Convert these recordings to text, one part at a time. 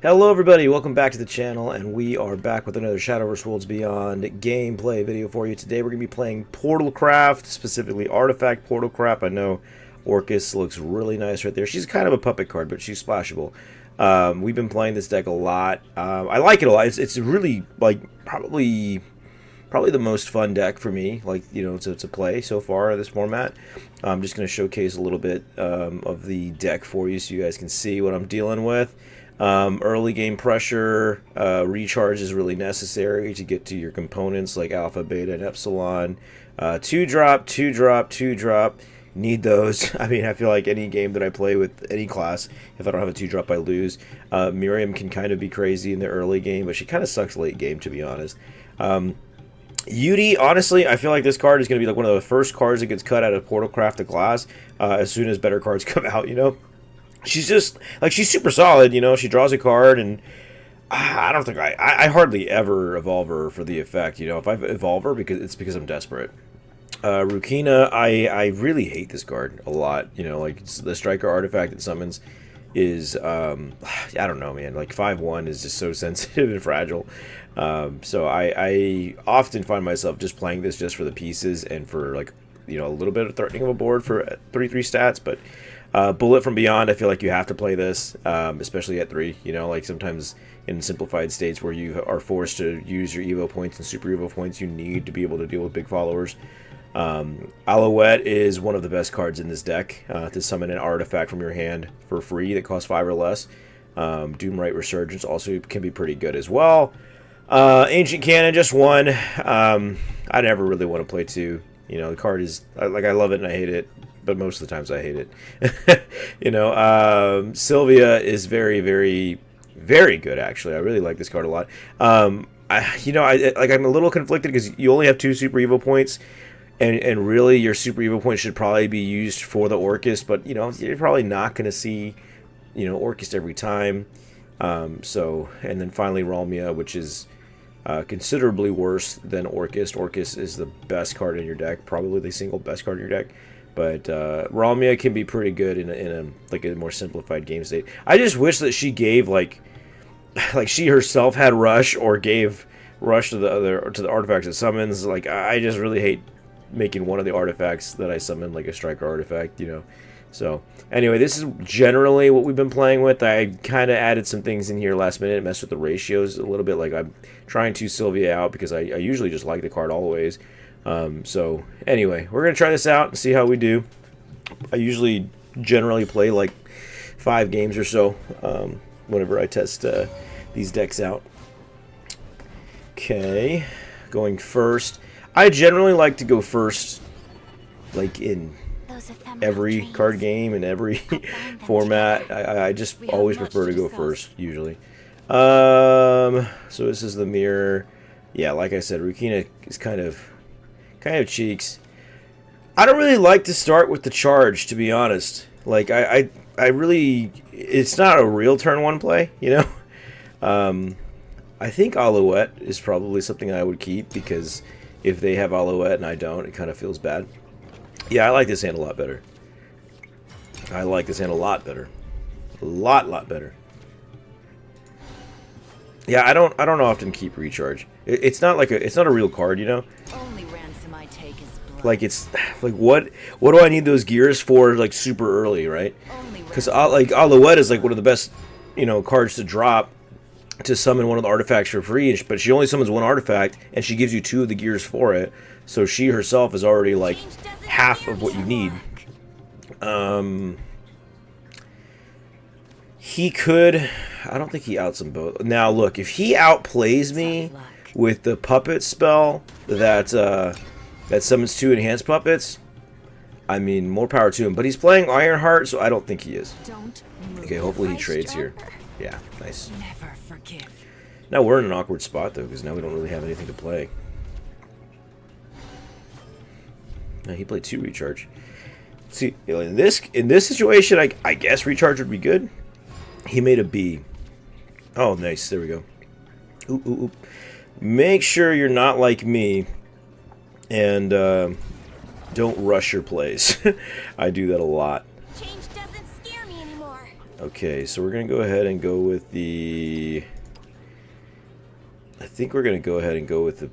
Hello everybody, welcome back to the channel, and we are back with another Shadowverse Worlds Beyond gameplay video for you. Today we're going to be playing Portalcraft, specifically Artifact Portalcraft. I know Orcus looks really nice right there. She's kind of a puppet card, but she's splashable. We've been playing this deck a lot. I like it a lot. It's really, like, probably the most fun deck for me, like, you know, to play so far in this format. I'm just going to showcase a little bit of the deck for you so you guys can see what I'm dealing with. Early game pressure, recharge is really necessary to get to your components like Alpha, Beta, and Epsilon. 2-drop, 2-drop, 2-drop. Need those. I mean, I feel like any game that I play with any class, if I don't have a 2-drop, I lose. Miriam can kind of be crazy in the early game, but she kind of sucks late game, to be honest. Yudi, honestly, I feel like this card is going to be like one of the first cards that gets cut out of Portalcraft to class as soon as better cards come out, you know? She's just, like, she's super solid, you know, she draws a card, and I don't think I hardly ever evolve her for the effect, you know, if I evolve her, it's because I'm desperate. Rukina, I really hate this card a lot, you know, like, the striker artifact that summons is, I don't know, man, like, 5/1 is just so sensitive and fragile, so I often find myself just playing this just for the pieces and for, like, you know, a little bit of threatening of a board for 3/3 stats, but Bullet from Beyond, I feel like you have to play this, especially at 3, you know, like sometimes in simplified states where you are forced to use your Evo points and Super Evo points, you need to be able to deal with big followers. Alouette is one of the best cards in this deck, to summon an artifact from your hand for free that costs 5 or less. Doomright Resurgence also can be pretty good as well. Ancient Cannon, just 1. I never really want to play 2. You know, the card is, like, I love it and I hate it, but most of the times I hate it. You know, Sylvia is very, very, very good, actually. I really like this card a lot. I'm a little conflicted because you only have 2 Super Evo points, and really your Super Evo points should probably be used for the Orcus, but, you know, you're probably not going to see, you know, Orcus every time. And then finally Ralmia, which is considerably worse than Orcus. Orcus is the best card in your deck, probably the single best card in your deck. But Ralmia can be pretty good in a more simplified game state. I just wish that she gave like she herself had rush or gave rush to the artifacts it summons. Like, I just really hate making one of the artifacts that I summon like a striker artifact, you know. So anyway, this is generally what we've been playing with. I kind of added some things in here last minute, messed with the ratios a little bit. Like, I'm trying to Sylvia out because I usually just like the card always. So anyway, we're gonna try this out and see how we do. I usually generally play like 5 games or so whenever I test these decks out. Okay, going first. I generally like to go first, like in every card game and every format. I just always prefer to go first usually. So this is the mirror. Yeah, like I said, Rukina is kind of cheeks. I don't really like to start with the charge, to be honest. Like, I really, it's not a real turn 1 play, you know. I think Alouette is probably something I would keep, because if they have Alouette and I don't, it kind of feels bad. Yeah, I like this hand a lot better. I like this hand a lot better. A lot better. Yeah, I don't often keep recharge. It's not a real card, you know. Only ransom I take is blood. Like, it's like, what do I need those gears for, like, super early, right? Because like Alouette is like one of the best, you know, cards to drop to summon one of the artifacts for free, but she only summons 1 artifact and she gives you 2 of the gears for it, so she herself is already like half of what you need. He could, I don't think he outs them both. Now look, if he outplays me with the puppet spell that summons 2 enhanced puppets, I mean, more power to him. But he's playing Ironheart, so I don't think he is. Okay, hopefully he trades here. Yeah, nice. Never forgive. Now we're in an awkward spot though, because now we don't really have anything to play. Now he played 2 recharge. See, in this situation, I guess recharge would be good. He made a B. Oh, nice. There we go. Ooh, ooh, ooh. Make sure you're not like me, and don't rush your plays. I do that a lot. Change doesn't scare me anymore. Okay, so we're going to go ahead and go with the... I think we're going to go ahead and go with the...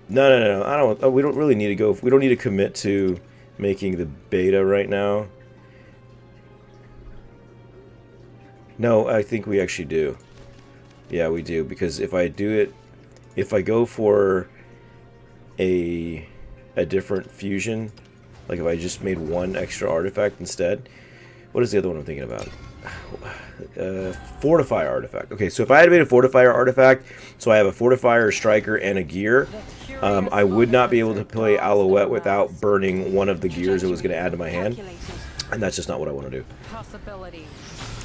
No. I don't. We don't really need to go... We don't need to commit to making the beta right now. No, I think we actually do. Yeah, we do. Because if I do it... If I go for a different fusion... Like if I just made one extra artifact instead... What is the other one I'm thinking about? Fortifier artifact. Okay, so if I had made a fortifier artifact, so I have a fortifier, a striker, and a gear, I would not be able to play Alouette without burning one of the gears it was going to add to my hand, and that's just not what I want to do.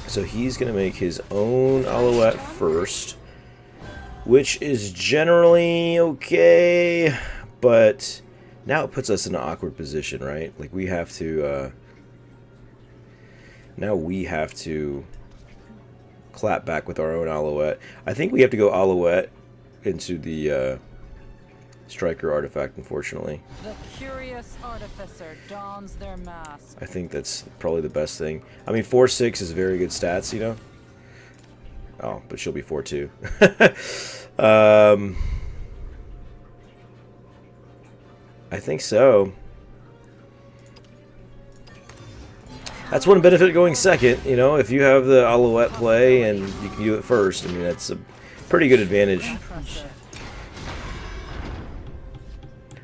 So he's going to make his own Alouette first, which is generally okay, but now it puts us in an awkward position, right? Like we have to... Now we have to clap back with our own Alouette. I think we have to go Alouette into the striker artifact, unfortunately. The curious artificer dons their mask. I think that's probably the best thing. I mean, 4/6 is very good stats, you know? Oh, but she'll be 4/2. I think so. That's one benefit of going second, you know, if you have the Alouette play and you can do it first, I mean, that's a pretty good advantage. Impressive.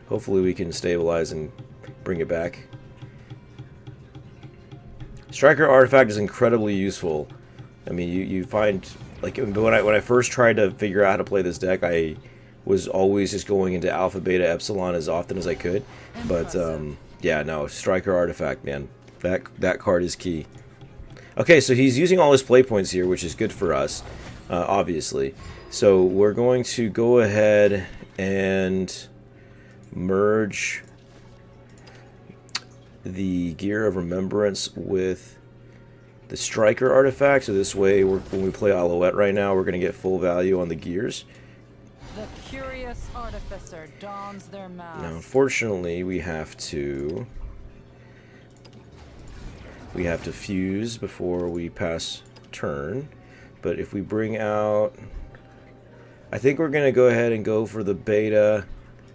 Hopefully we can stabilize and bring it back. Striker artifact is incredibly useful. I mean, you find, like, when I first tried to figure out how to play this deck, I was always just going into alpha, beta, epsilon as often as I could. But, yeah, no, striker artifact, man. That card is key. Okay, so he's using all his play points here, which is good for us, obviously. So we're going to go ahead and merge the Gear of Remembrance with the Striker artifact. So this way, when we play Alouette right now, we're going to get full value on the gears. The curious artificer dons their mask. Now, unfortunately, we have to fuse before we pass turn. But if we bring out... I think we're going to go ahead and go for the beta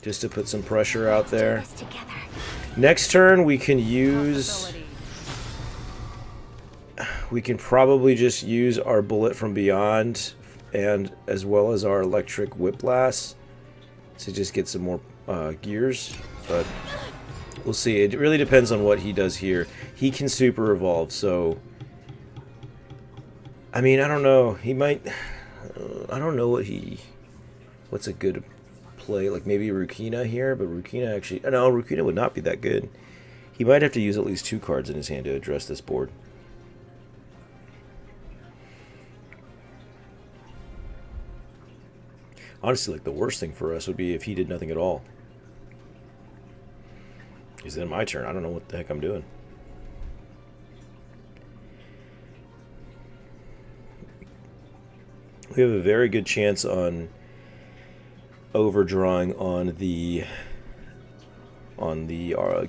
just to put some pressure out there. Next turn we can use... We can probably just use our Bullet from Beyond and as well as our Electric Whiplash to just get some more gears. But we'll see. It really depends on what he does here. He can super evolve, so... I mean, I don't know. He might... I don't know what's a good play. Like maybe Rukina here, but Rukina actually... No, Rukina would not be that good. He might have to use at least 2 cards in his hand to address this board. Honestly, like the worst thing for us would be if he did nothing at all. Because then my turn. I don't know what the heck I'm doing. We have a very good chance on overdrawing on the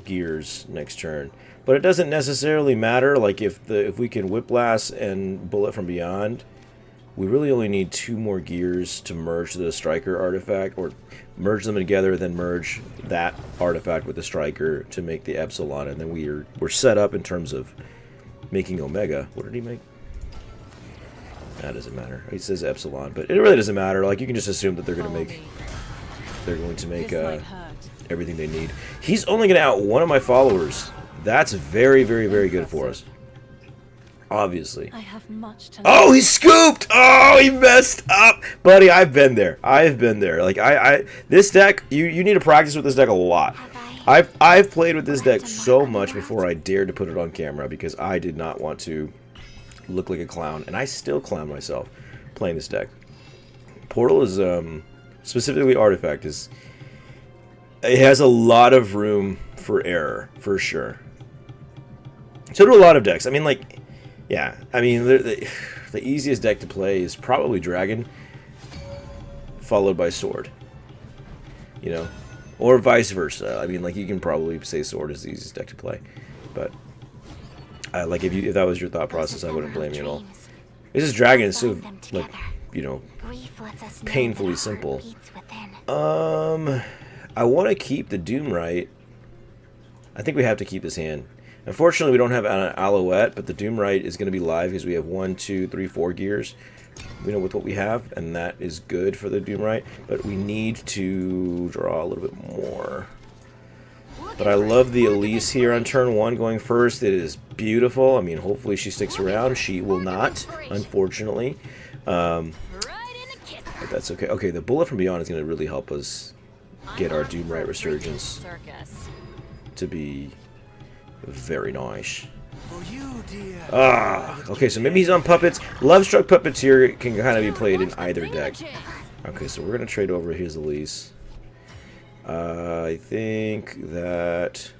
gears next turn, but it doesn't necessarily matter. Like if we can Whiplash and Bullet from Beyond, we really only need 2 more gears to merge the Striker artifact, or merge them together, then merge that artifact with the Striker to make the Epsilon, and then we're set up in terms of making Omega. What did he make? That doesn't matter. He says Epsilon, but it really doesn't matter. Like you can just assume that they're going to make everything they need. He's only going to out one of my followers. That's very, very, very good for us. Obviously. I have much to Oh, he scooped! Oh, he messed up! Buddy, I've been there. I've been there. Like, this deck, you need to practice with this deck a lot. I've played with this deck so much before I dared to put it on camera because I did not want to look like a clown. And I still clown myself playing this deck. Portal is, specifically Artifact, it has a lot of room for error, for sure. So do a lot of decks. I mean, like... Yeah, I mean, the easiest deck to play is probably Dragon, followed by Sword. You know? Or vice versa. I mean, like, you can probably say Sword is the easiest deck to play. But Like if that was your thought process, I wouldn't blame you at all. This is Dragon is so like, you know, painfully simple. I want to keep the Doomwright. I think we have to keep this hand. Unfortunately, we don't have an Alouette, but the Doomwright is going to be live because we have 1, 2, 3, 4 gears. We know with what we have, and that is good for the Doomwright. But we need to draw a little bit more. But I love the Elise here on turn 1 going first. It is beautiful. I mean, hopefully she sticks around. She will not, unfortunately. But that's okay. Okay, the Bullet from Beyond is going to really help us get our Doomwright Resurgence to be very nice. Okay, so maybe he's on Puppets. Lovestruck Puppeteer can kind of be played in either deck. Okay, so we're going to trade over his Elise. I think that...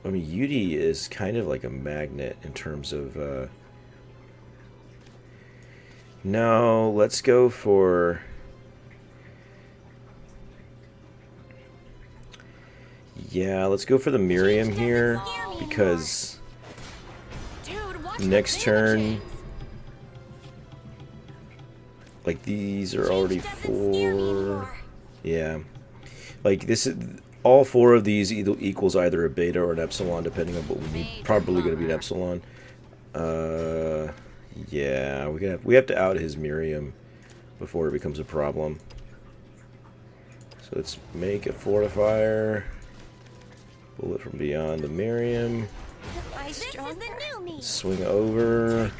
I mean, Yudi is kind of like a magnet in terms of... No, let's go for... Yeah, let's go for the Miriam here, because next turn... Like, these are already 4... Yeah. Like, this is... All 4 of these equals either a beta or an epsilon, depending on what we need. Probably going to be an epsilon. Yeah, we have to out his Miriam before it becomes a problem. So let's make a Fortifier. Bullet from Beyond the Miriam. Swing over.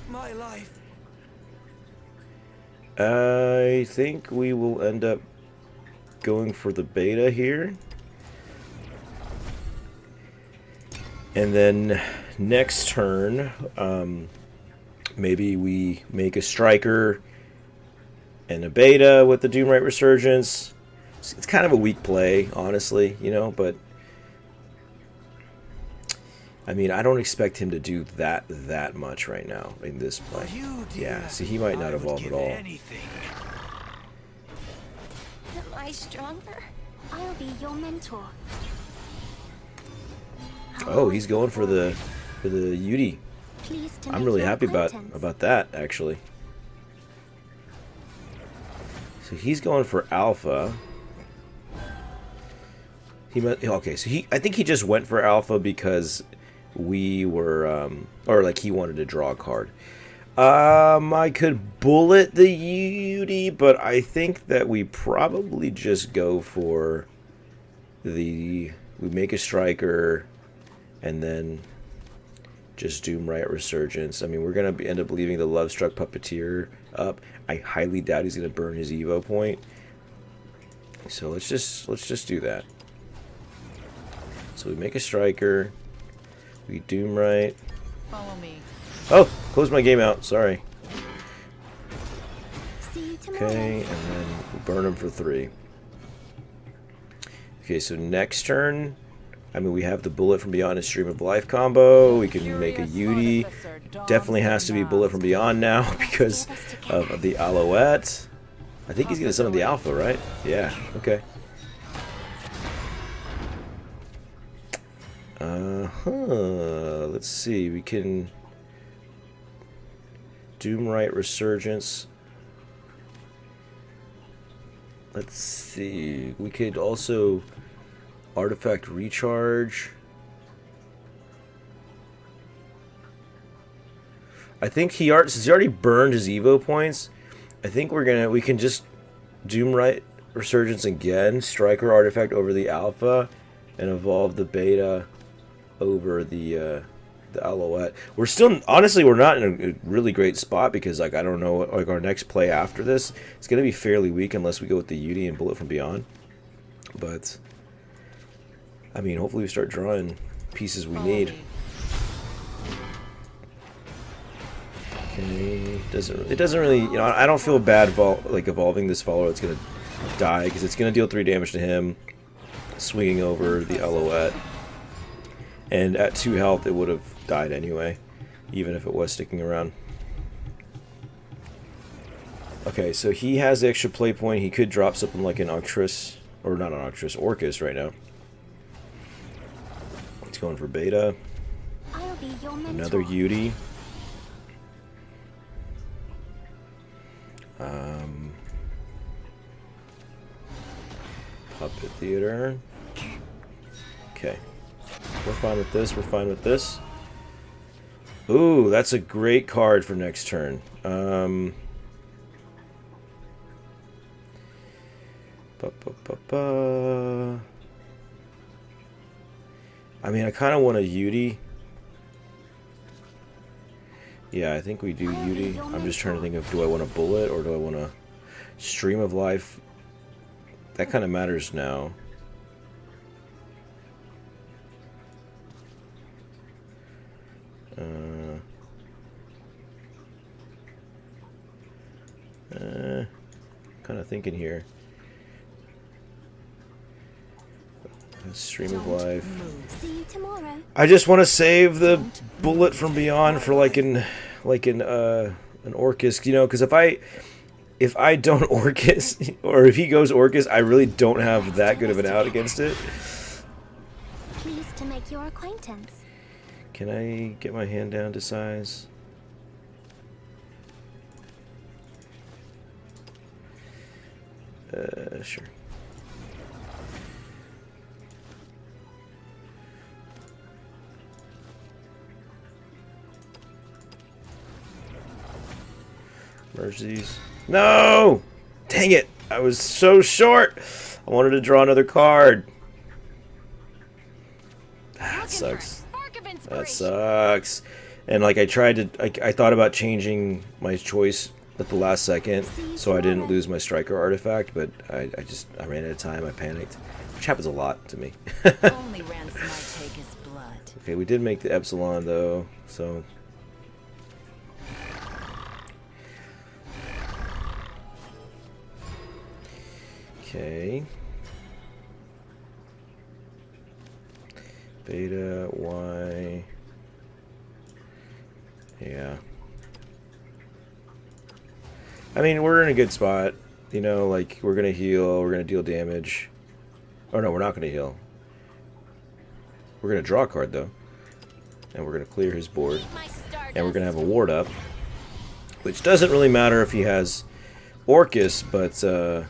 I think we will end up going for the beta here. And then next turn, maybe we make a Striker and a beta with the Doomwright Resurgence. It's kind of a weak play, honestly, you know, but I mean, I don't expect him to do that much right now in this play. Yeah, see, he might not evolve at all. Am I stronger? I'll be your mentor. Oh, he's going for the Yudi. I'm really happy about that, actually. So he's going for Alpha. Okay, so I think he just went for Alpha because we were or like he wanted to draw a card. I could bullet the Yudi, but I think that we probably just go for we make a Striker and then just Doomwright Resurgence. I mean, we're gonna end up leaving the Lovestruck Puppeteer up. I highly doubt he's gonna burn his Evo point. So let's just do that. So we make a Striker. We Doomwright. Follow me. Oh, close my game out. Sorry. Okay, and then we burn him for 3. Okay, so next turn, I mean, we have the Bullet from Beyond and Stream of Life combo. We can make a Yudi. Definitely has to be Bullet from Beyond now because of the Alouette. I think he's going to summon the Alpha, right? Yeah, okay. Let's see. We can Doomwright Resurgence. Let's see. We could also Artifact Recharge. I think since he already burned his Evo points, I think we can just Doomwright Resurgence again, Striker Artifact over the Alpha, and evolve the Beta over the Alouette. We're still, honestly, we're not in a really great spot because, like, I don't know, like, our next play after this, it's going to be fairly weak unless we go with the Yudi and Bullet from Beyond. But I mean, hopefully we start drawing pieces we need. Okay, it doesn't really, you know, I don't feel bad evolving this follower that's gonna die because it's gonna deal 3 damage to him, swinging over the Alouette, and at 2 health it would have died anyway, even if it was sticking around. Okay, so he has the extra play point. He could drop something like an Octress, or not an Octress, Orcus right now. going for beta. I'll be your mentor. Another Yudi. Puppet Theater. Okay. We're fine with this. We're fine with this. Ooh, that's a great card for next turn. I mean, I kind of want a Yudi. Yeah, I think we do Yudi. I'm just trying to think of, do I want a bullet or do I want a stream of life? That kind of matters now. Kind of thinking here. Stream of life. See you tomorrow. I just want to save the bullet from beyond for like an Orcus, you know, because if I don't Orcus or if he goes Orcus, I really don't have that good of an out against it. Pleased to make your acquaintance. Can I get my hand down to size? Sure. Merge these. No! Dang it! I was so short! I wanted to draw another card. That sucks. That sucks. And like I tried to, I thought about changing my choice at the last second, so I didn't lose my striker artifact, but I ran out of time. I panicked, which happens a lot to me. Only ransom I take is blood. Okay, we did make the Epsilon though, so. Okay. Beta, Y. Yeah. I mean, we're in a good spot. You know, like, we're going to heal, we're going to deal damage. Oh, no, we're not going to heal. We're going to draw a card, though. And we're going to clear his board. And we're going to have a ward up. Which doesn't really matter if he has Orcus, but, oh,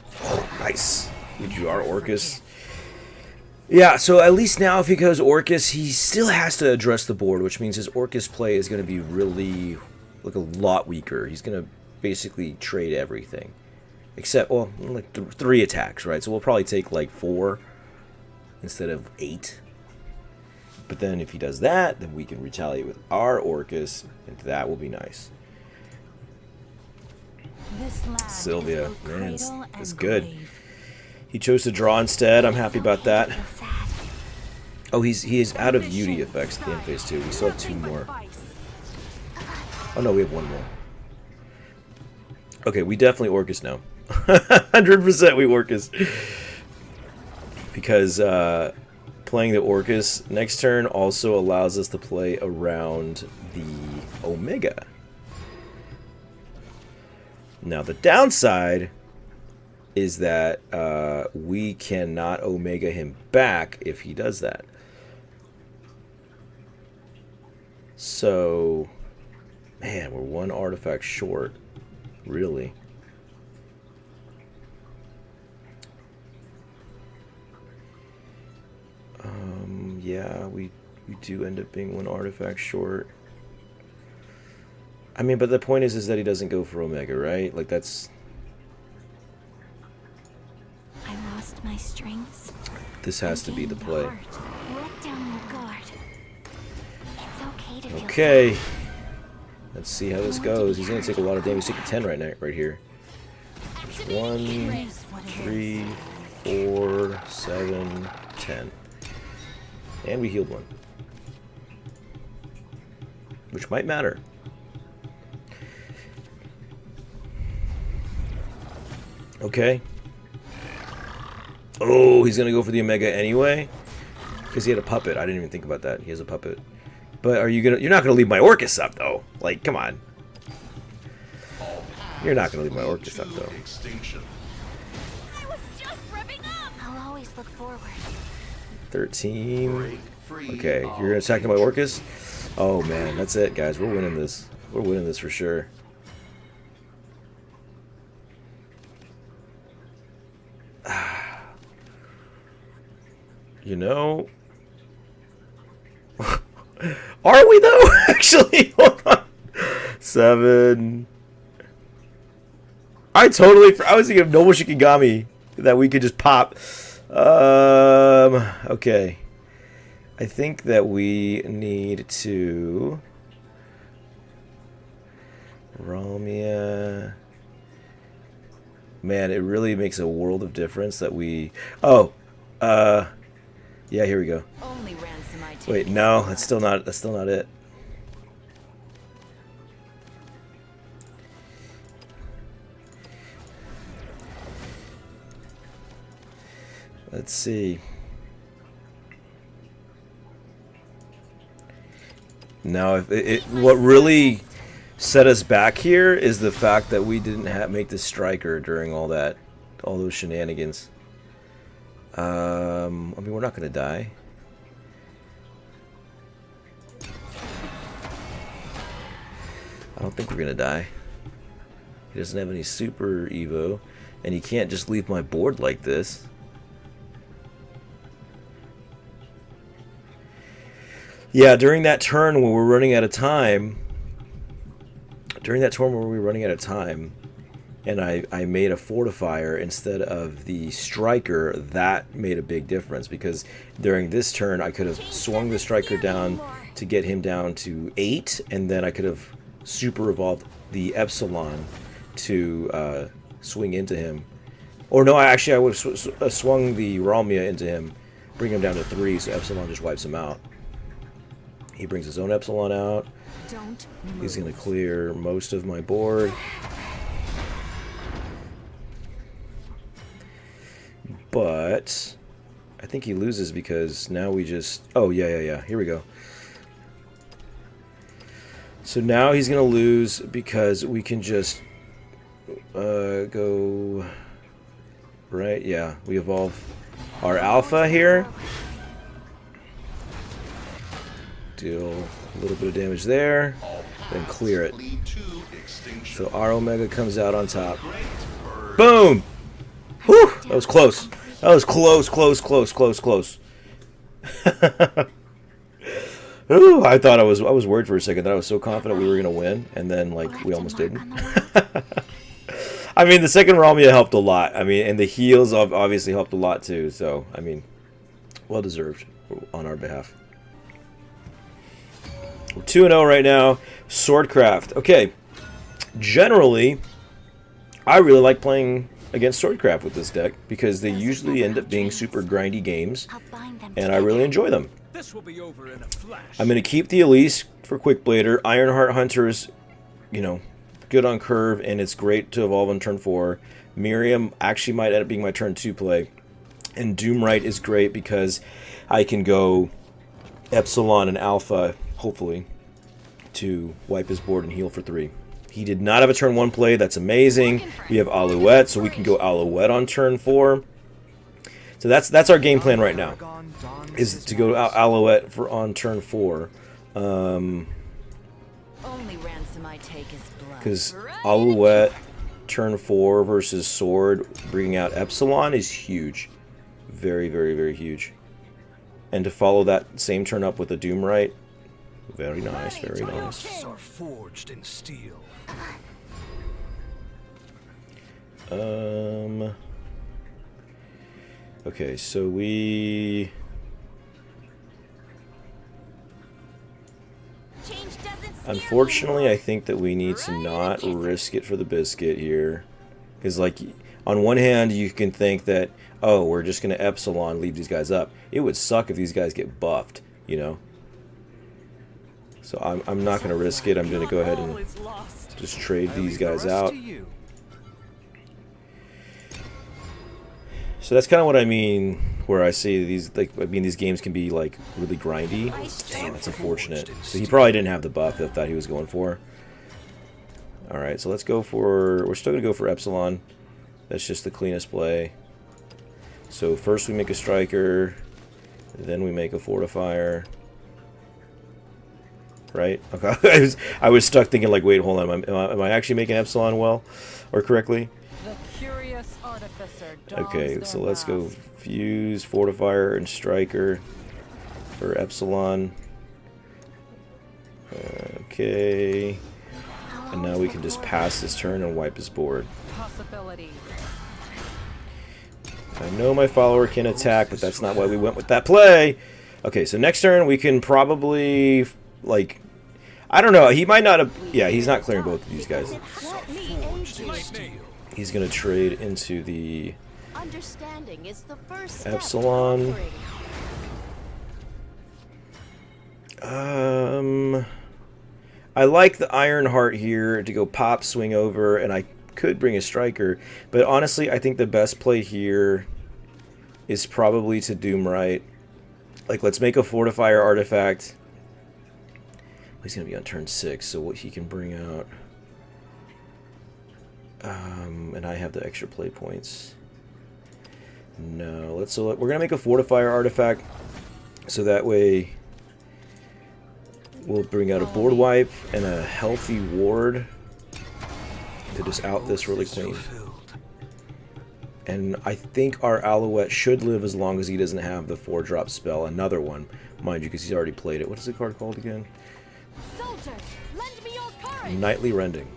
nice. We drew our Orcus. Yeah, so at least now if he goes Orcus, he still has to address the board, which means his Orcus play is going to be really, like, a lot weaker. He's going to basically trade everything. Except, well, like 3 attacks, right? So we'll probably take, like, 4 instead of 8. But then if he does that, then we can retaliate with our Orcus, and that will be nice. Sylvia, man, it's good. He chose to draw instead. I'm happy about that. Oh, he is out of Yudi effects at the end phase 2. We still have 2 more. Oh no, we have 1 more. Okay, we definitely Orcus now. 100% we Orcus. Because playing the Orcus next turn also allows us to play around the Omega. Now the downside is that we cannot Omega him back if he does that. So, man, we're 1 artifact short, really. Yeah, we do end up being 1 artifact short. I mean, but the point is that he doesn't go for Omega, right? Like, that's... I lost my strengths. This has to be the play. Let down your guard. It's okay to feel Okay. Let's see how this goes. He's going to take a lot of damage. He's taking 10 right now, right here. There's 1, 3, 4, 7, 10. And we healed 1. Which might matter. Okay. Oh, he's gonna go for the Omega anyway, because he had a puppet. I didn't even think about that. He has a puppet. But are you gonna? You're not gonna leave my Orcus up though. Like, come on. You're not gonna leave my Orcus up though. I was just revving up. I'll always look forward. 13. Okay, you're gonna attack my Orcus? Oh man, that's it, guys. We're winning this. We're winning this for sure. You know, are we though? Actually, hold on. 7. I was thinking of Noble Shikigami that we could just pop. Okay. I think that we need to Ramia. Man, it really makes a world of difference that we. Oh, yeah. Here we go. Only ransom I take Wait, is no, blood. that's still not. That's still not it. Let's see. Now, what really set us back here is the fact that we didn't make the striker during all those shenanigans. I mean, we're not gonna die. I don't think we're gonna die. He doesn't have any super evo, and he can't just leave my board like this. Yeah, during that turn when we're running out of time, and I made a fortifier instead of the striker, that made a big difference, because during this turn I could have swung the striker down to get him down to 8, and then I could have super evolved the Epsilon to swing into him. Or no, I would have swung the Ralmia into him, bring him down to 3, so Epsilon just wipes him out. He brings his own Epsilon out. He's going to clear most of my board. But I think he loses because now we just... Oh, yeah. Here we go. So now he's going to lose because we can just go... Right? Yeah, we evolve our Alpha here. Deal a little bit of damage there, then clear it. So our Omega comes out on top. Boom! Whew! That was close. That was close. Ooh, I thought I was worried for a second that I was so confident we were gonna win, and then like we almost didn't. I mean, the second Ralmia helped a lot. I mean, and the heals obviously helped a lot too. So I mean, well deserved on our behalf. We're 2-0 right now. Swordcraft. Okay. Generally, I really like playing against Swordcraft with this deck because they usually end up being super grindy games, and I really enjoy them. This will be over in a flash. I'm going to keep the Elise for Quickblader. Ironheart Hunter is, you know, good on curve, and it's great to evolve on turn 4. Miriam actually might end up being my turn 2 play. And Doomright is great because I can go Epsilon and Alpha, hopefully, to wipe his board and heal for 3. He did not have a turn 1 play. That's amazing. We have Alouette, so we can go Alouette on turn 4. So that's our game plan right now, is to go Alouette on turn 4. Only ransom I take is blood. Because Alouette, turn 4 versus Sword, bringing out Epsilon is huge. Very, very, very huge. And to follow that same turn up with a Doomright, very nice, very nice. Are forged in steel. Okay, so we... Unfortunately, I think that we need to not risk it for the biscuit here. Because, like, on one hand, you can think that, oh, we're just going to Epsilon, leave these guys up. It would suck if these guys get buffed, you know? So I'm not going to risk it. I'm going to go ahead and just trade these guys out. So that's kind of what I mean, where I say these, like, I mean, these games can be, like, really grindy. Damn, that's unfortunate. So he probably didn't have the buff that I thought he was going for. Alright, so let's go for, we're still going to go for Epsilon. That's just the cleanest play. So first we make a striker, Then we make a fortifier. Right? Okay. I was stuck thinking like, wait, hold on. Am I actually making Epsilon well or correctly? The curious artificer dons Okay, their so let's go mask. fuse, fortifier, and striker for Epsilon. Okay. And now we can just pass this turn and wipe his board. Possibility. I know my follower can attack, but that's not why we went with that play. Okay, so next turn we can probably, like, I don't know. He might not have. Yeah, he's not clearing both of these guys. Let me aid you. He's going to trade into the Understanding is the first step Epsilon. to conquering. I like the Iron Heart here to go pop, swing over, and I could bring a striker. But honestly, I think the best play here is probably to Doomright. Like, let's make a Fortifier artifact. He's going to be on turn 6, so what he can bring out. And I have the extra play points. No, we're going to make a Fortifier artifact, so that way we'll bring out a board wipe and a healthy ward to just out this really clean. And I think our Alouette should live as long as he doesn't have the 4-drop spell. Another one, mind you, because he's already played it. What is the card called again? Soldiers, lend me your courage. Nightly Rending.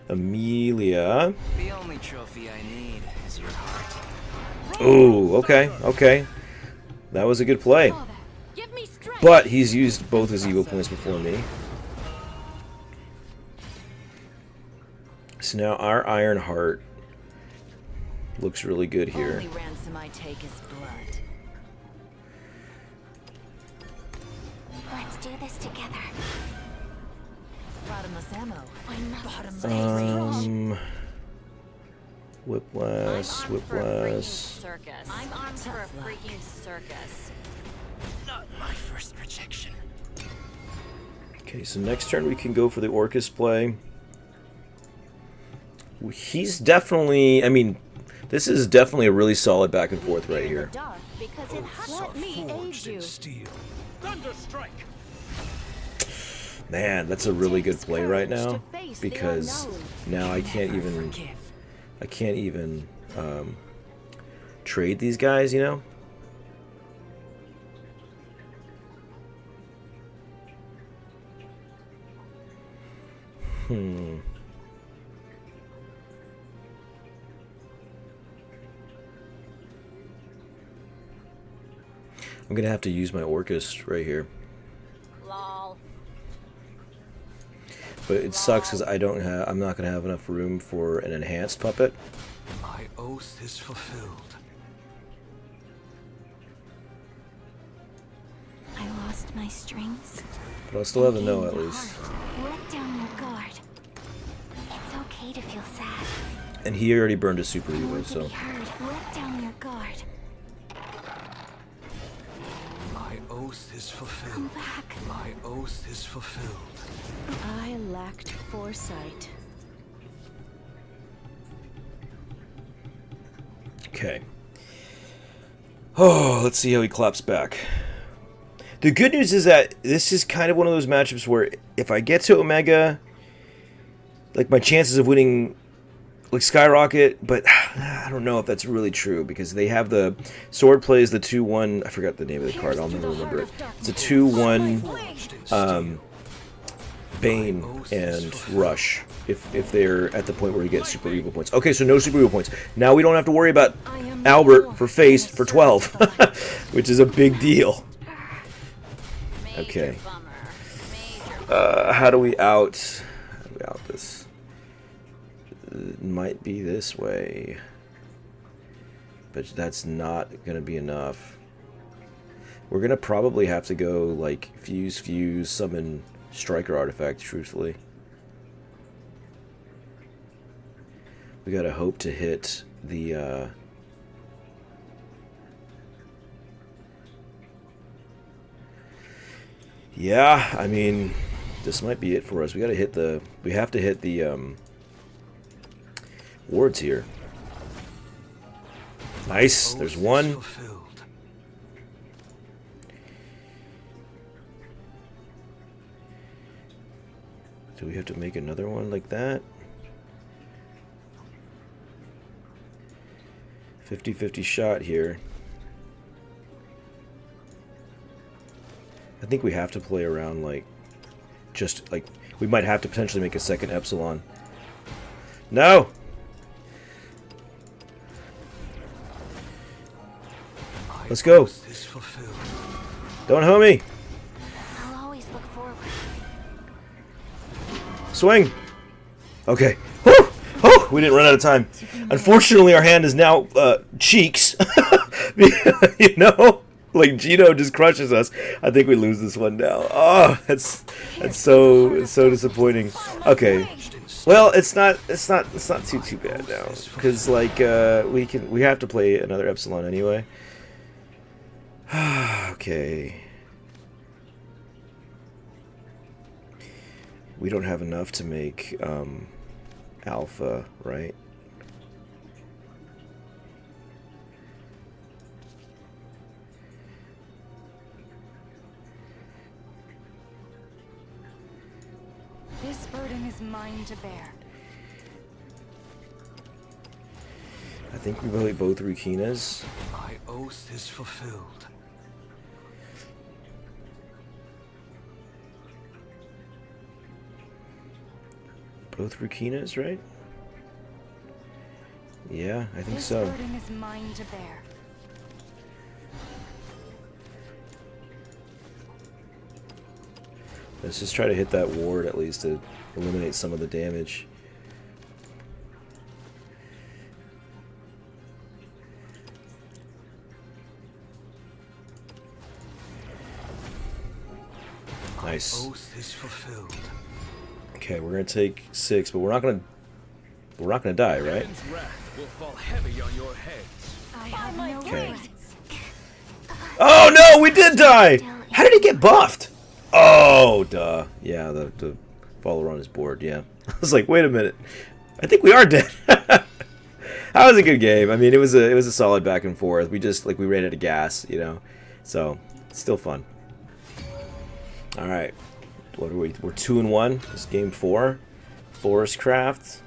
Amelia. The only trophy I need is your heart. Ooh, okay, okay. That was a good play. Father, give me strength. But he's used both his evil points before me. So now our Iron Heart looks really good here. Only ransom I take is blood. Let's do this together. Bottomless ammo. I'm not Bottomless Whiplash, whiplash. circus. I'm armed for a Tough luck. freaking circus. Not my first rejection. Okay, so next turn we can go for the Orcus play. He's definitely, I mean, this is definitely a really solid back and forth right here. Dark because it let me aid Forged in you. steel. Thunderstrike. Man, that's a really good play right now, because now I can't even trade these guys, you know? I'm gonna have to use my Orcus right here. Lol. But it sucks because I'm not gonna have enough room for an enhanced puppet. My oath is fulfilled. I lost my strings. But I'll still have a no Gained at your least. heart. Let down your guard. It's okay to feel sad. And he already burned a Super I Evo, want to so. be heard. Let down your guard. My oath is Come fulfilled. back. My oath is fulfilled. I lacked foresight. Okay. Oh, let's see how he claps back. The good news is that this is kind of one of those matchups where if I get to Omega, like, my chances of winning, like, skyrocket, but I don't know if that's really true because they have the sword plays the 2-1. I forgot the name of the card. I'll never remember it. It's a 2-1 Forged in steel. Bane and Rush if they're at the point where you get Super Evil points. Okay, so no Super Evil points. Now we don't have to worry about Albert for face for 12, which is a big deal. Okay. How do we out this? It might be this way, but that's not gonna be enough. We're gonna probably have to go like fuse, summon striker artifact, truthfully. We gotta hope to hit the yeah, I mean, this might be it for us. We have to hit the wards here. Nice, there's Oath is one. fulfilled. Do we have to make another one like that? 50-50 shot here. I think we have to play around, like, just, like, we might have to potentially make a second Epsilon. No! Let's go. Is fulfilled. Don't hoe me! I'll always look forward. Swing! Okay. Whew! Oh, we didn't run out of time. Unfortunately, our hand is now, cheeks. You know? Like, Gino just crushes us. I think we lose this one now. Oh, that's so disappointing. Okay. Well, it's not too bad now. Because, like, we have to play another Epsilon anyway. Okay. We don't have enough to make Alpha, right? This burden is mine to bear. I think we play both Rukinas. My oath is fulfilled. Both Rukinas, right? Yeah, I think This so. burden is mine to bear. Let's just try to hit that ward at least to eliminate some of the damage. Nice. Oath is fulfilled. Okay, we're gonna take 6, but we're not gonna die, right? Heaven's wrath will fall heavy on your heads. I have no Okay. rights. Oh no, we did die! How did he get buffed? Oh, duh. Yeah, the follower on his board, yeah. I was like, wait a minute. I think we are dead. That was a good game. I mean, it was a solid back and forth. We just, like, we ran out of gas, you know? So, still fun. Alright. What are we? We're 2-1. This is game 4. Forestcraft.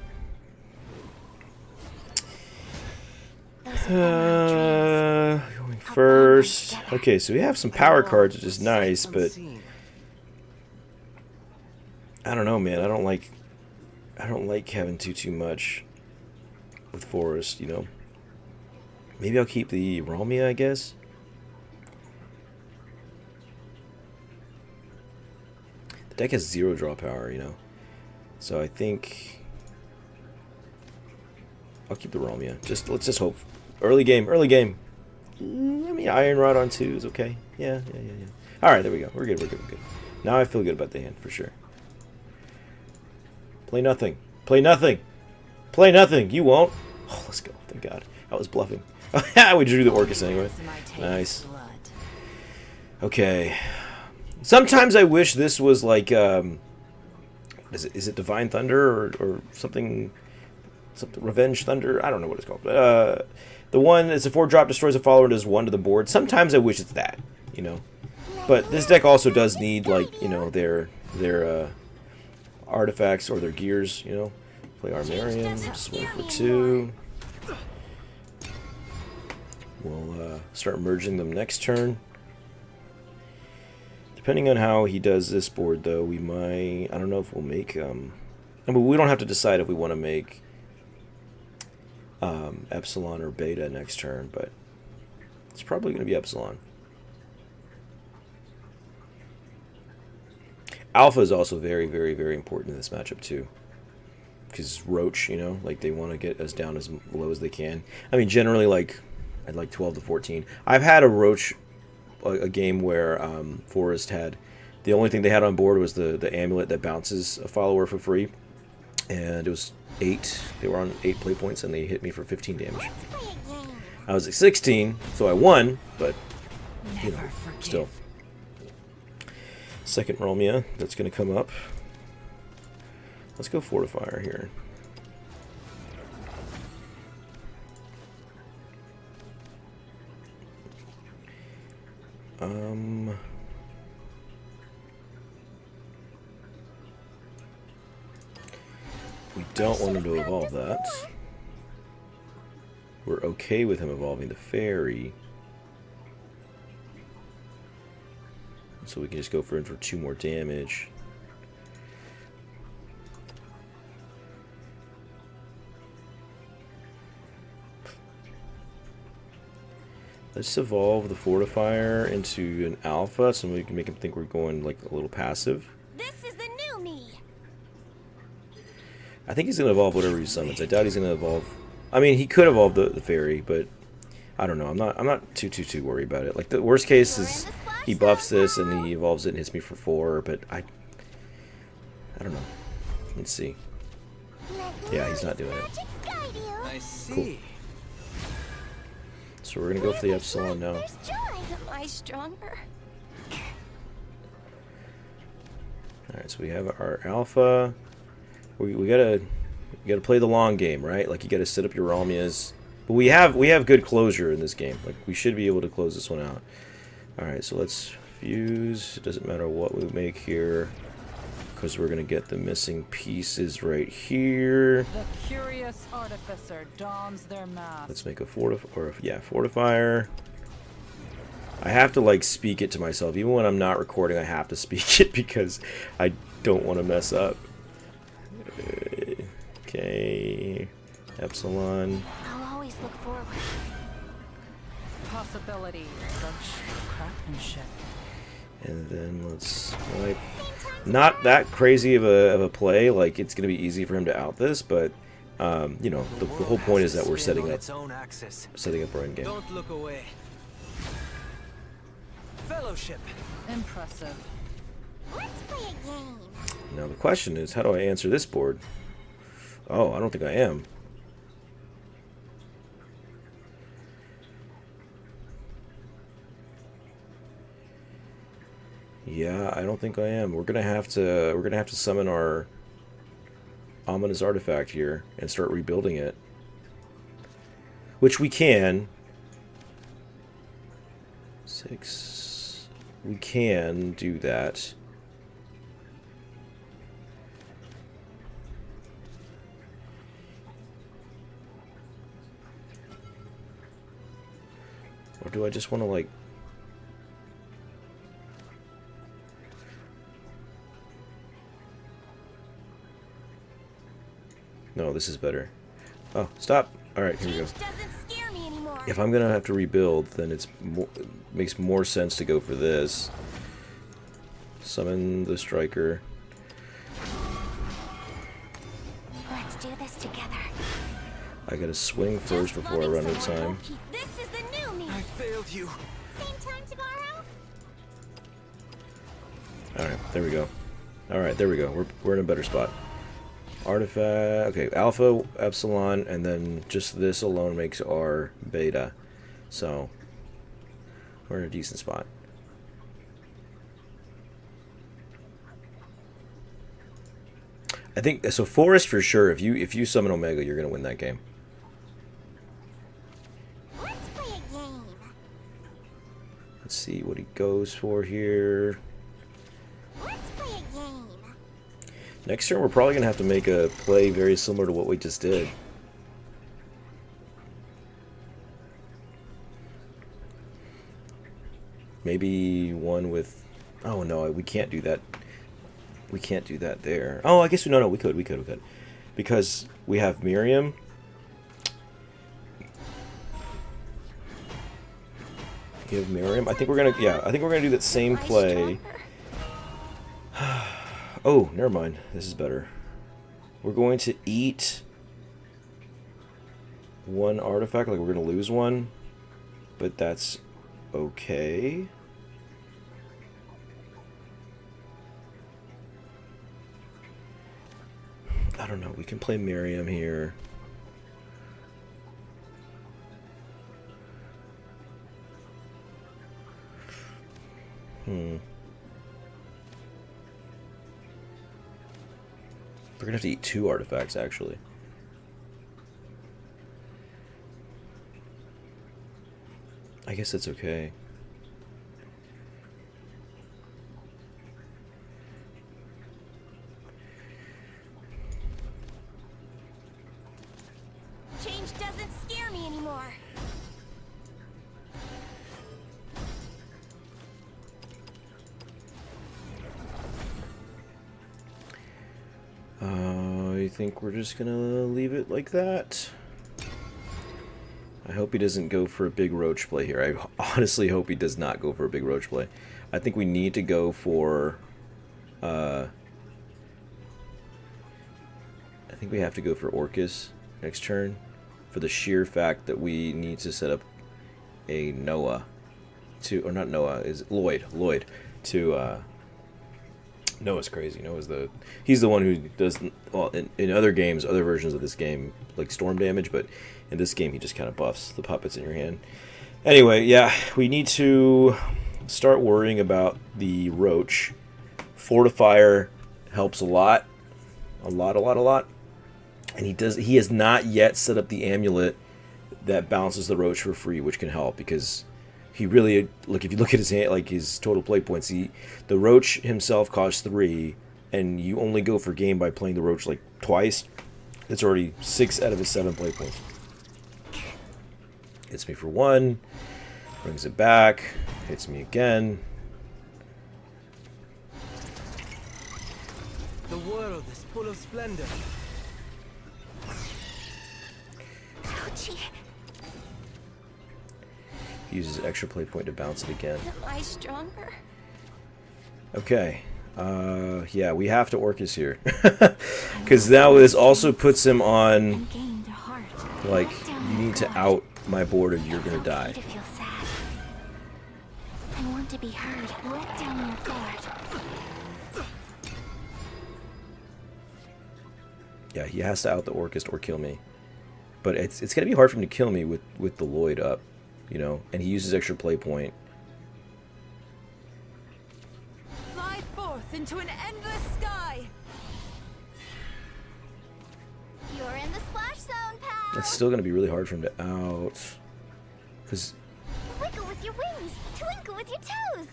Going first. Okay, so we have some power cards, which is nice, but I don't know, man. I don't like having too much with Forest, you know. Maybe I'll keep the Romia, I guess. The deck has 0 draw power, you know. So I think I'll keep the Romia. Let's just hope. Early game. I mean, Iron Rod on 2 is okay. Yeah. All right, there we go. We're good. Now I feel good about the hand for sure. Play nothing. You won't. Oh, let's go. Thank God. I was bluffing. We drew the Orcus anyway. Nice. Okay. Sometimes I wish this was like, is it Divine Thunder or something Revenge Thunder? I don't know what it's called. The one, it's a 4-drop, destroys a follower and does 1 to the board. Sometimes I wish it's that, you know. But this deck also does need, like, you know, their artifacts or their gears, you know. Play Armarium, swing for 2. We'll start merging them next turn. Depending on how he does this board, though, we might... I don't know if we'll make... I mean, we don't have to decide if we want to make Epsilon or Beta next turn, but it's probably going to be Epsilon. Alpha is also very, very, very important in this matchup, too. Because Roach, you know, like, they want to get us down as low as they can. I mean, generally, like, I'd like 12 to 14. I've had a Roach... a game where Forest had the only thing they had on board was the amulet that bounces a follower for free, and it was 8. They were on 8 play points and they hit me for 15 damage. I was at 16, so I won, but you know, still. Second Romia that's going to come up. Let's go Fortifier here. We don't want him to evolve that. We're okay with him evolving the fairy. So we can just go for him for 2 more damage. Let's evolve the fortifier into an alpha so we can make him think we're going like a little passive. This is the new me. I think he's going to evolve whatever he summons. I doubt he's going to evolve. I mean, he could evolve the fairy, but I don't know. I'm not too worried about it. Like the worst case is he buffs this and he evolves it and hits me for 4, but I don't know. Let's see. Yeah, he's not doing it. I see. Cool. So we're gonna go for the Epsilon now. There's joy. Am I stronger? Alright, so we have our alpha. We gotta play the long game, right? Like you gotta set up your Ralmias. But we have good closure in this game. Like we should be able to close this one out. Alright, so let's fuse. It doesn't matter what we make here, because we're gonna get the missing pieces right here. The curious artificer dons their mask. Let's make a fortifier. I have to like speak it to myself. Even when I'm not recording, I have to speak it because I don't want to mess up. Okay. Epsilon. I'll always look forward. Possibilities, such craftsmanship. And then let's like not that crazy of a play. Like it's gonna be easy for him to out this, but you know the whole point is that we're setting up our end game. Don't look away. Fellowship. Impressive. Let's play a game. Now the question is, how do I answer this board? Oh, I don't think I am. Yeah, I don't think I am. We're gonna have to summon our ominous artifact here and start rebuilding it, which we can. 6. We can do that. Or do I just want to like... No, this is better. Oh, stop. Alright, here we go. Change doesn't scare me anymore. If I'm going to have to rebuild, then it makes more sense to go for this. Summon the striker. Let's do this together. I gotta swing first before I run out of time. This is the new me. I failed you. Same time tomorrow? Alright, there we go. Alright, there we go. We're in a better spot. Artifact. Okay, alpha, epsilon, and then just this alone makes our beta. So, we're in a decent spot. I think so. Forest for sure. If you summon Omega, you're gonna win that game. Let's play a game. Let's see what he goes for here. Let's play a game. Next turn, we're probably gonna have to make a play very similar to what we just did. Maybe one with... Oh no, we can't do that. We can't do that there. Oh, I guess no, we could. Because we have Miriam. You have Miriam. I think we're gonna do that same Am I play. stronger? Oh, never mind. This is better. We're going to eat one artifact. Like we're gonna lose one, but that's okay. I don't know. We can play Miriam here. We're gonna have to eat 2 artifacts, actually. I guess that's okay. more. I think we're just gonna leave it like that. I hope he doesn't go for a big roach play here. I honestly hope he does not go for a big roach play. I think we need to go for... I think we have to go for Orcus next turn for the sheer fact that we need to set up a Noah to... Or not Noah, is Lloyd to... Noah's crazy. He's the one who does, well, in other games, other versions of this game, like storm damage, but in this game he just kind of buffs the puppets in your hand. Anyway, yeah, we need to start worrying about the roach. Fortifier helps a lot. A lot. And he has not yet set up the amulet that bounces the roach for free, which can help because he really, like, if you look at his hand, like his total play points, the roach himself costs 3, and you only go for game by playing the roach like twice. It's already 6 out of his 7 play points. Hits me for 1, brings it back, hits me again. The world is full of splendor. Ouchie. He uses extra play point to bounce it again. Am I stronger? Okay. Yeah, we have to Orcus here. Because now this also puts him on, And gained a heart. like, Let down you your need to guard. out my board or you're It's gonna okay die. to feel sad. I want to be heard. Let down your guard. Yeah, he has to out the Orcus or kill me. But it's gonna be hard for him to kill me with the Lloyd up, you know, and he uses extra play point. Fly forth into an endless sky. You're in the splash zone, pal. It's still gonna be really hard for him to out. Wiggle with your wings. Twinkle with your toes.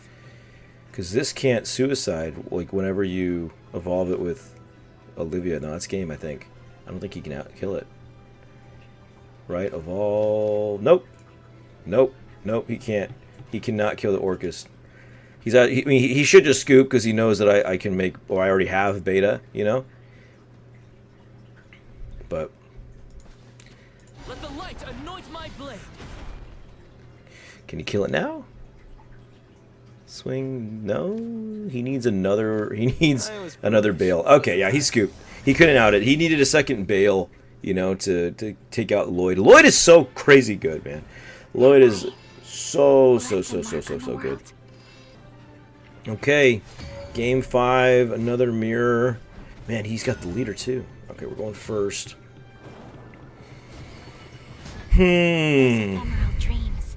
Because this can't suicide, like, whenever you evolve it with Olivia. No, that's game, I think. I don't think he can kill it. Right? Evolve. Nope. Nope, he can't. He cannot kill the Orcus. He's out. I mean, he should just scoop because he knows that I can make, or I already have beta, you know? But Let the light anoint my blade. can he kill it now? Swing? No. He needs another. He needs another bale. Okay, yeah, he scooped. He couldn't out it. He needed a second bale, you know, to take out Lloyd. Lloyd is so crazy good, man. Lloyd is so good. Okay, game 5. Another mirror. Man, he's got the leader too. Okay, we're going first. Ephemeral dreams.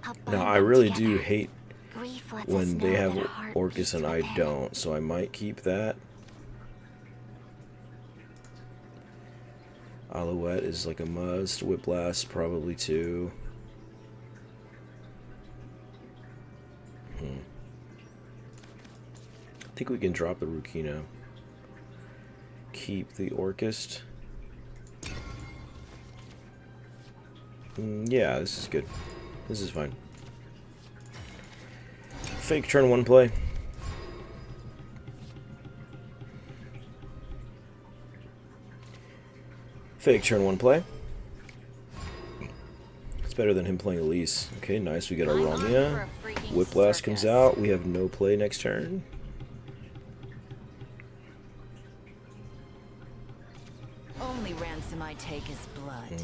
I'll bind Now I them really together. do hate Grief lets us when know they have that a heart Orcus and beats I within. don't, so I might keep that. Alouette is like a must. Whiplash probably too. I think we can drop the Rukina. Keep the Orcust. Yeah, this is good. This is fine. Fake turn 1 play. Fake turn 1 play. It's better than him playing Elise. Okay, nice. We get our I'm on for Romia. a freaking Whiplash comes circus. out. We have no play next turn. Only ransom I take is blood.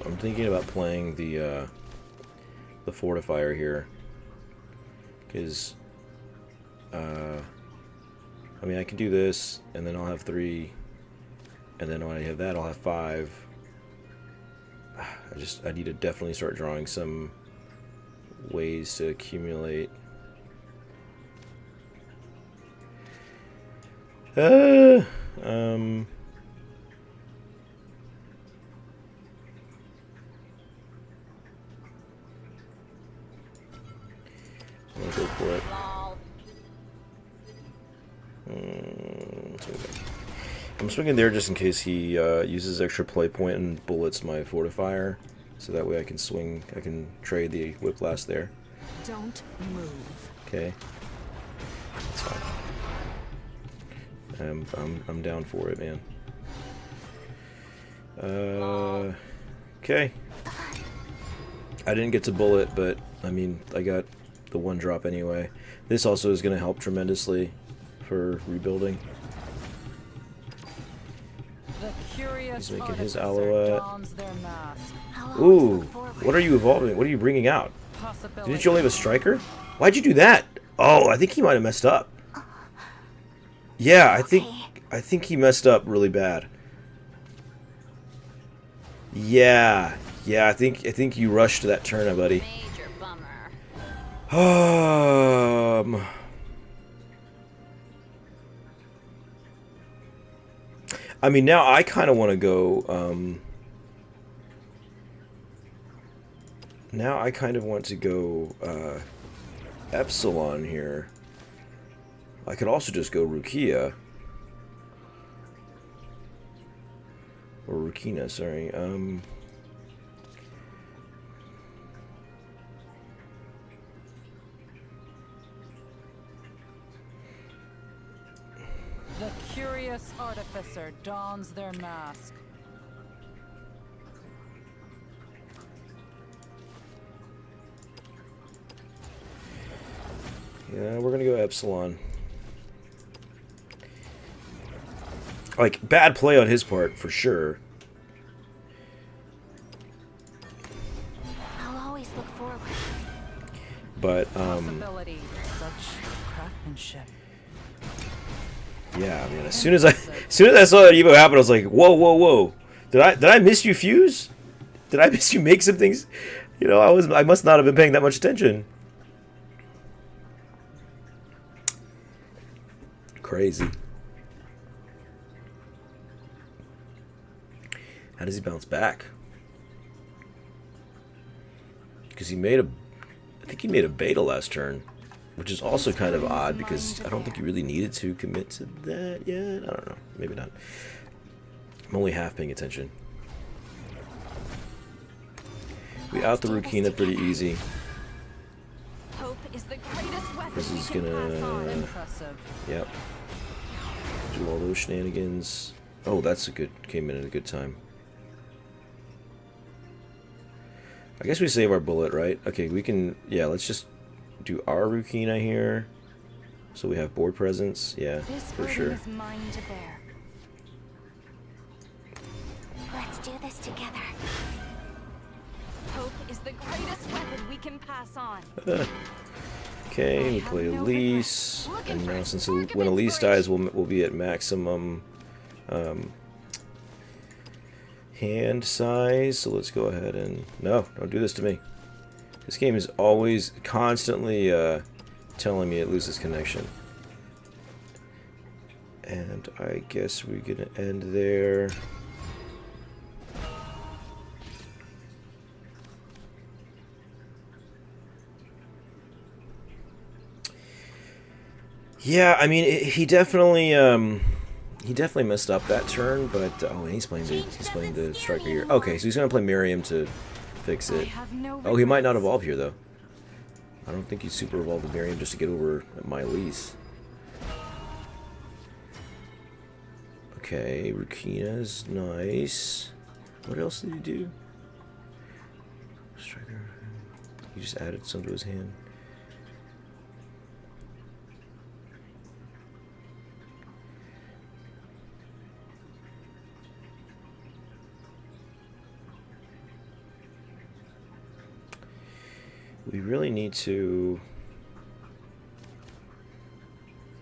I'm thinking about playing the fortifier here, because I mean I can do this, and then I'll have 3, and then when I have that I'll have 5. I need to definitely start drawing some ways to accumulate. I'm swinging there just in case he uses extra play point and bullets my fortifier, so that way I can swing. I can trade the whiplash there. Don't move. Okay, that's fine. I'm down for it, man. Okay. I didn't get to bullet, but I mean, I got the one drop anyway. This also is going to help tremendously for rebuilding. The curious He's making his artificer Alouette. dons their mask. I'll always Ooh, look forward. what are you evolving? What are you bringing out? Possibility. Didn't you only have a striker? Why'd you do that? Oh, I think he might have messed up. Yeah, I think he messed up really bad. Yeah, I think you rushed that turn, buddy. Major bummer. I mean, now I kind of want to go. Now I kind of want to go Epsilon here. I could also just go Rukia. Or Rukina, sorry. The curious artificer dons their mask. Yeah, we're gonna go Epsilon. Like, bad play on his part, for sure. I'll always look forward. But, Possibility. Such craftsmanship. yeah, I mean, as soon as I saw that Evo happen, I was like, whoa, whoa, whoa. Did I miss you fuse? Did I miss you make some things? You know, I must not have been paying that much attention. Crazy. How does he bounce back? Because I think he made a beta last turn, which is also kind of odd because I don't think he really needed to commit to that yet. I don't know, maybe not. I'm only half paying attention. We out the Rukina pretty easy. Hope is the greatest weapon This we is can pass on. gonna, Impressive. yep. Do all those shenanigans. Oh, that's came in at a good time. I guess we save our bullet, right? Okay, we can, yeah, let's just do our Rukina here. So we have board presence, yeah, This for burden sure. is mine to bear. Let's do this together. Hope is the greatest weapon we can pass on. Okay, we play Elise, and now since when Elise dies, we'll be at maximum hand size. So let's go ahead and no, don't do this to me. This game is always constantly telling me it loses connection, and I guess we're gonna end there. Yeah, I mean, he definitely messed up that turn, but oh, and he's playing the striker here. Okay, so he's gonna play Miriam to fix it. Oh, he might not evolve here though. I don't think he's super evolved with Miriam just to get over my Elise. Okay, Rukina's nice. What else did he do? Striker. He just added some to his hand. We really need to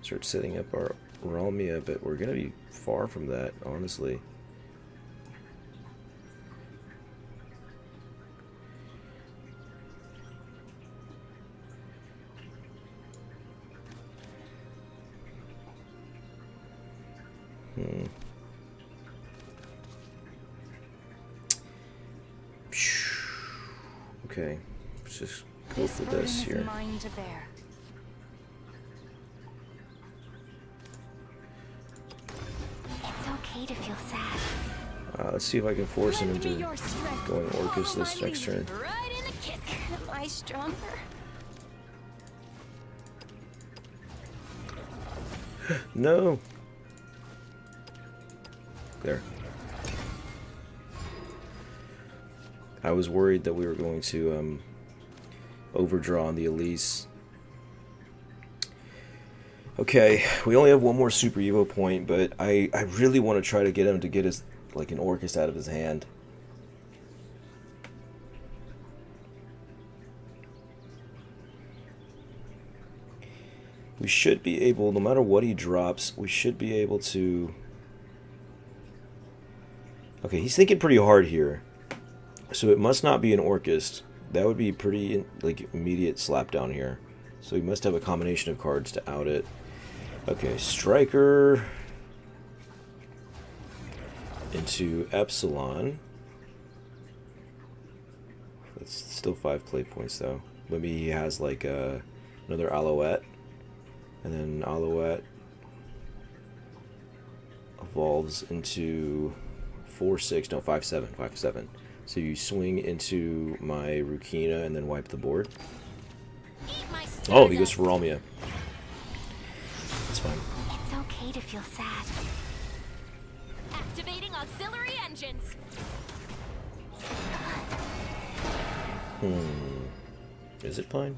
start setting up our Realmia, but we're going to be far from that, honestly. Okay, let's just go for this here. Mine to bear. okay to feel sad. Let's see if I can force him Lend me into your strength. going Orcus Follow this my next lead. turn. Right in the kiss. Am I stronger? No. There. I was worried that we were going to overdraw on the Elise. Okay, we only have one more Super Evo point, but I really want to try to get him to get his like an Orcus out of his hand. We should be able, no matter what he drops, we should be able to... Okay, he's thinking pretty hard here. So it must not be an Orcus. That would be pretty, like, immediate slap down here. So he must have a combination of cards to out it. Okay, Striker into Epsilon. That's still 5 play points, though. Maybe he has, like, another Alouette. And then Alouette evolves into 4/6, no, 5/7, 5/7. So you swing into my Rukina and then wipe the board. Oh, he goes for Ralmia. That's fine. It's okay to feel sad. Activating auxiliary engines. Is it fine?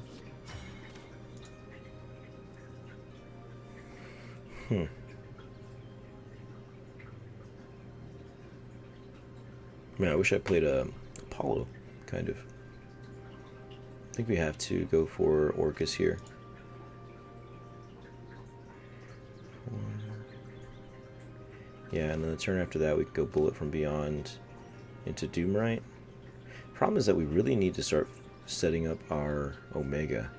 Man, I wish I played Apollo, kind of. I think we have to go for Orcus here. Yeah, and then the turn after that we could go Bullet from Beyond into Doomright. Problem is that we really need to start setting up our Omega.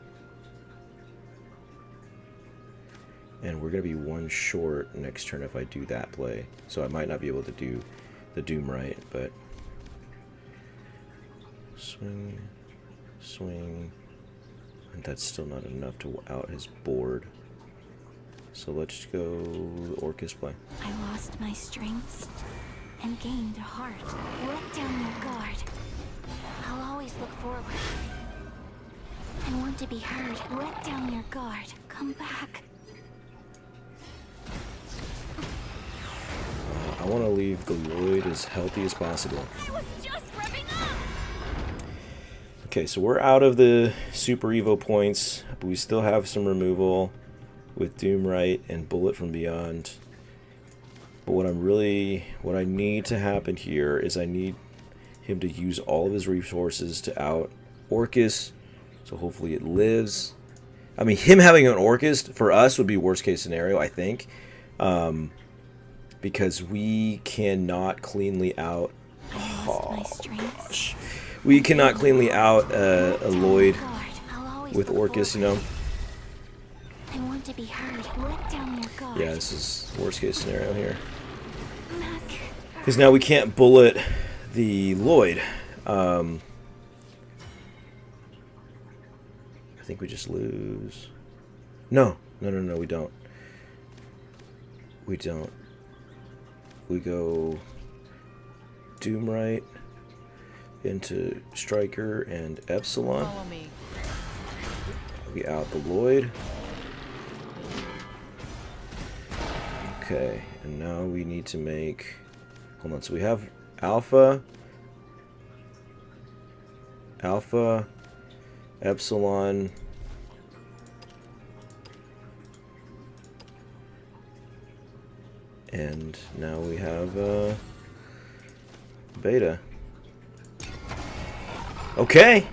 And we're going to be one short next turn if I do that play. So I might not be able to do the Doomright, but... Swing, swing, and that's still not enough to out his board. So let's go Orcus play. I lost my strengths and gained a heart. Let down your guard. I'll always look forward. I want to be heard. Let down your guard. Come back. I want to leave the Lloyd as healthy as possible. I was just revving up. Okay, so we're out of the Super Evo points, but we still have some removal with Doomright and Bullet from Beyond. But what I need to happen here is I need him to use all of his resources to out Orcus, so hopefully it lives. I mean, him having an Orcus for us would be worst case scenario, I think, because we cannot cleanly out. My strengths. We cannot cleanly out a Lloyd Guard. I'll always with look Orcus, you forward. know. I want to be heard. Let down your guard. Yeah, this is worst case scenario here. Mask. Because now we can't bullet the Lloyd. I think we just lose. No, we don't. We don't. We go Doomright into Striker and Epsilon. Follow me. We out the Lloyd. Okay, and now we need to make... Hold on, so we have Alpha, Epsilon, and now we have Beta. Okay,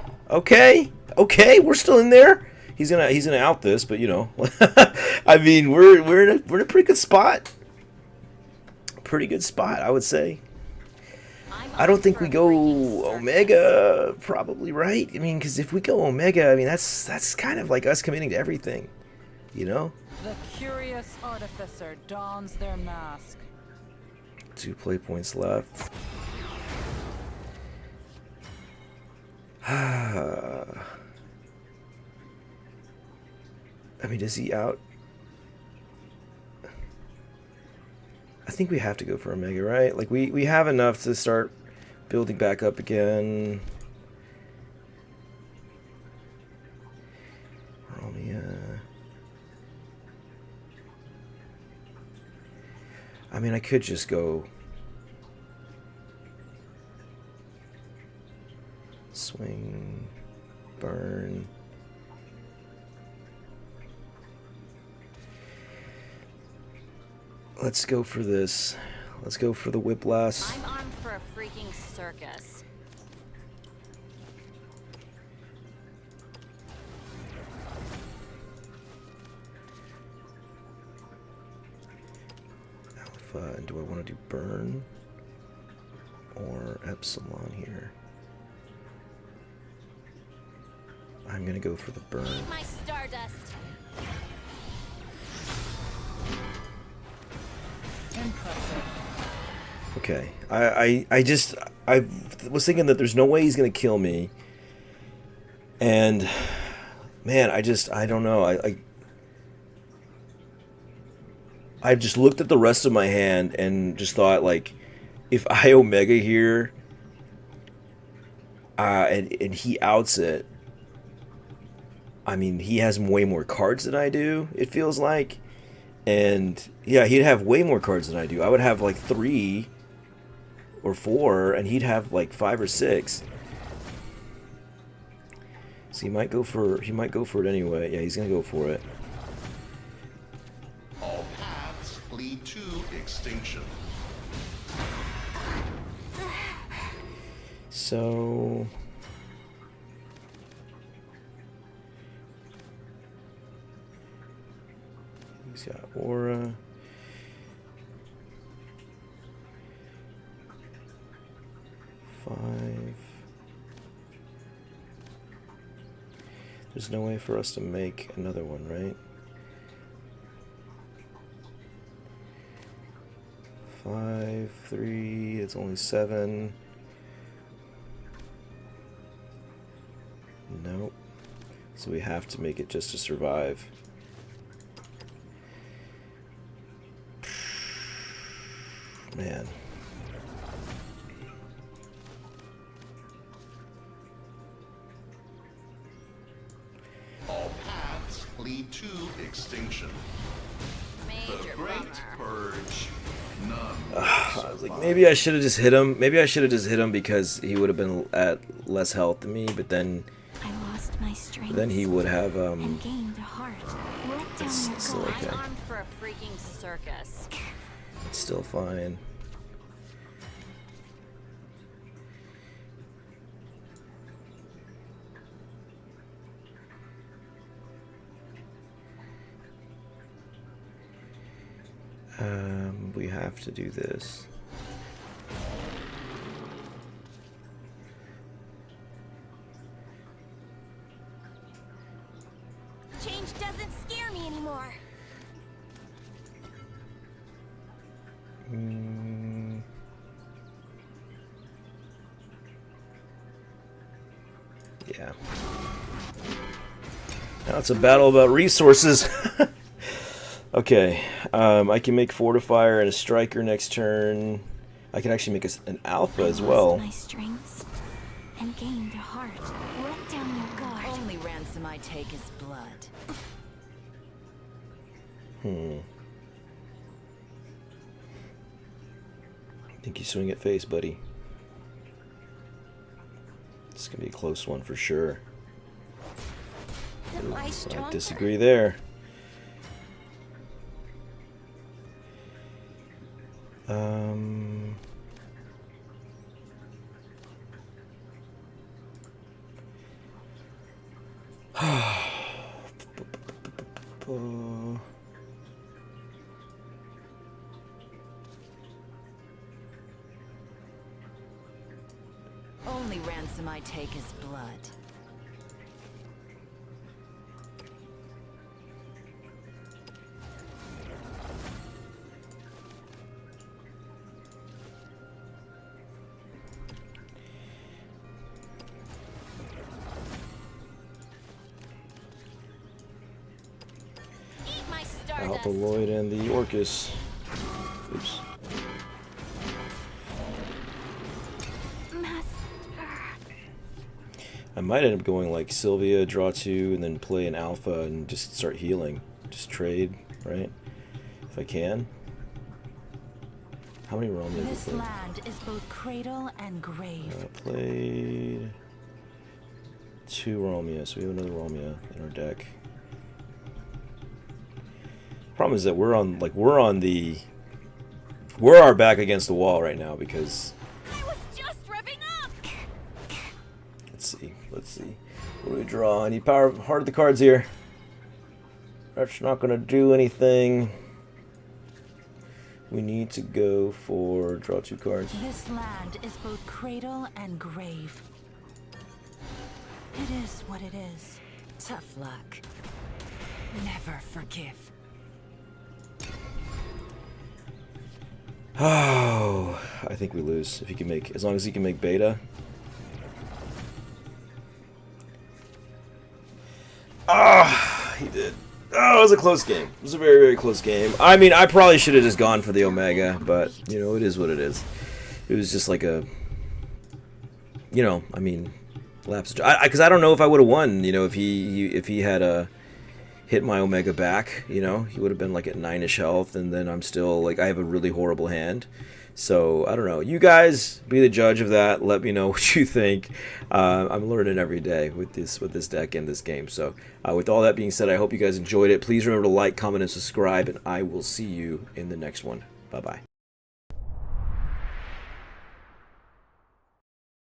we're still in there. He's gonna out this, but you know, I mean, we're in a pretty good spot. Pretty good spot, I would say. I don't think we go Omega, probably, right? I mean, because if we go Omega, I mean, that's kind of like us committing to everything, you know? The curious artificer dons their mask. 2 play points left. I mean, does he out? I think we have to go for Omega, right? Like, we have enough to start building back up again. I mean, I could just go swing, burn. Let's go for this. Let's go for the whiplash. I'm armed for a freaking circus. And do I want to do burn or epsilon here? I'm gonna go for the burn. Eat my stardust. Impressive. Okay, I was thinking that there's no way he's gonna kill me, and man, I don't know. I just looked at the rest of my hand and just thought, like, if I Omega here, and he outs it, I mean, he has way more cards than I do, it feels like. And, yeah, he'd have way more cards than I do. I would have, like, 3 or 4, and he'd have, like, 5 or 6. So he might go for it anyway. Yeah, he's gonna go for it. All paths lead to extinction. So he's got aura. There's no way for us to make another one, right? 5, 3, it's only 7. Nope. So we have to make it just to survive. Man. All paths lead to extinction. The Major Great bummer. Purge. None. I was like, maybe I should have just hit him. Maybe I should have just hit him because he would have been at less health than me, but then I lost my strength. then he would have and gained a heart. Let down it's your still guard. okay. I'm armed for a freaking circus. It's still fine. We have to do this. Change doesn't scare me anymore. Yeah. Now it's a battle about resources. Okay, I can make Fortifier and a Striker next turn. I can actually make an Alpha as well. My strengths and gained a heart. Let down your guard. Only ransom I take is blood. I think you swing at face, buddy. It's gonna be a close one for sure. Am I I stronger? disagree there. Only ransom I take is blood. Eat my stardust. Alpha Lloyd and the Orcus. Oops. I might end up going like Sylvia, draw 2, and then play an alpha and just start healing. Just trade, right? If I can. How many Romeo have This we played? land is both cradle and grave. Played 2 Romeo, so we have another Romeo in our deck. Problem is that we're our back against the wall right now because I was just revving up! let's see. What do we draw? I need power heart of the cards here. That's not gonna do anything. We need to go for draw 2 cards. This land is both cradle and grave. It is what it is. Tough luck. Never forgive. Oh, I think we lose if he can make, as long as he can make beta. Ah, he did. Oh, it was a close game. It was a very, very close game. I mean, I probably should have just gone for the Omega, but, you know, it is what it is. It was just like a, you know, I mean, lapse. Because I don't know if I would have won, you know, if he had hit my Omega back, you know, he would have been like at 9-ish health, and then I'm still, like, I have a really horrible hand. So, I don't know. You guys be the judge of that. Let me know what you think. I'm learning every day with this deck and this game. So, with all that being said, I hope you guys enjoyed it. Please remember to like, comment, and subscribe, and I will see you in the next one. Bye-bye.